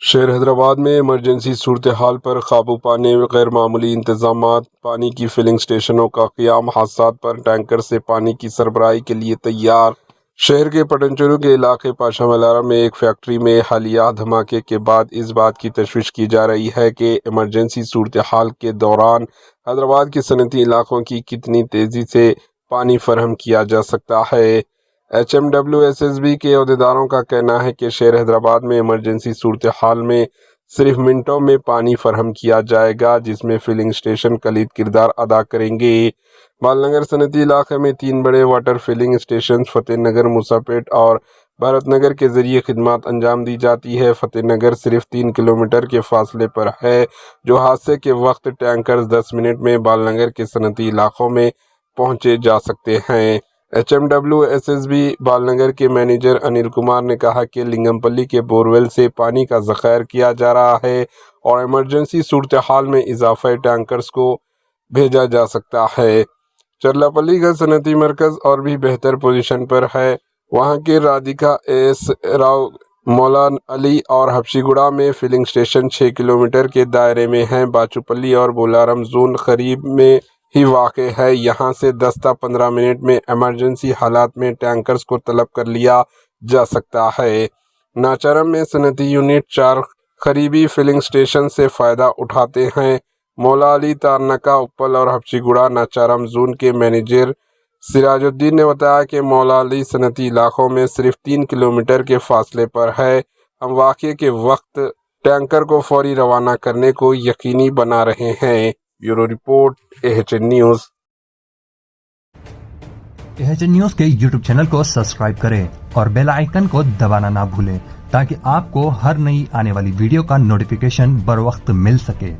شہر حیدرآباد میں ایمرجنسی صورتحال پر قابو پانے غیر معمولی انتظامات، پانی کی فلنگ اسٹیشنوں کا قیام، حادثات پر ٹینکر سے پانی کی سربراہی کے لیے تیار۔ شہر کے پٹن چرو کے علاقے پاشا ملارا میں ایک فیکٹری میں حالیہ دھماکے کے بعد اس بات کی تشویش کی جا رہی ہے کہ ایمرجنسی صورتحال کے دوران حیدرآباد کے صنعتی علاقوں کی کتنی تیزی سے پانی فراہم کیا جا سکتا ہے۔ HMWSSB کے عہدیداروں کا کہنا ہے کہ شہر حیدرآباد میں ایمرجنسی صورتحال میں صرف منٹوں میں پانی فراہم کیا جائے گا، جس میں فلنگ اسٹیشن کلید کردار ادا کریں گے۔ بال نگر صنعتی علاقے میں 3 بڑے واٹر فلنگ اسٹیشنز فتح نگر، موسیٰ پیٹ اور بھارت نگر کے ذریعے خدمات انجام دی جاتی ہے۔ فتح نگر صرف 3 کلومیٹر کے فاصلے پر ہے، جو حادثے کے وقت ٹینکرز 10 منٹ میں بال نگر کے صنعتی علاقوں میں پہنچے جا سکتے ہیں۔ HMWSSB بال نگر کے مینیجر انل کمار نے کہا کہ لنگم پلی کے بورویل سے پانی کا ذخیرہ کیا جا رہا ہے اور ایمرجنسی صورتحال میں اضافی ٹینکرز کو بھیجا جا سکتا ہے۔ چرلا پلی کا صنعتی مرکز اور بھی بہتر پوزیشن پر ہے۔ وہاں کے رادھیکا ایس راؤ، مولا علی اور حبشی گوڑہ میں فلنگ اسٹیشن 6 کلومیٹر کے دائرے میں ہیں۔ باچو پلی اور بولارم زون قریب میں ہی واقع ہے۔ یہاں سے 10 تا 15 منٹ میں ایمرجنسی حالات میں ٹینکرز کو طلب کر لیا جا سکتا ہے۔ ناچارم میں صنعتی یونٹ 4 قریبی فلنگ اسٹیشن سے فائدہ اٹھاتے ہیں۔ مولا علی، تارناکہ، اپل اور حبشی گوڑہ ناچارم زون کے مینیجر سراج الدین نے بتایا کہ مولا علی صنعتی علاقوں میں صرف 3 کلومیٹر کے فاصلے پر ہے۔ ہم واقعے کے وقت ٹینکر کو فوری روانہ کرنے کو یقینی بنا رہے ہیں۔ Bureau report, AHN news. AHN news کے YouTube چینل کو سبسکرائب کریں اور بیل آئیکن کو دبانا نہ بھولیں تاکہ آپ کو ہر نئی آنے والی ویڈیو کا نوٹیفیکیشن بر وقت مل سکے۔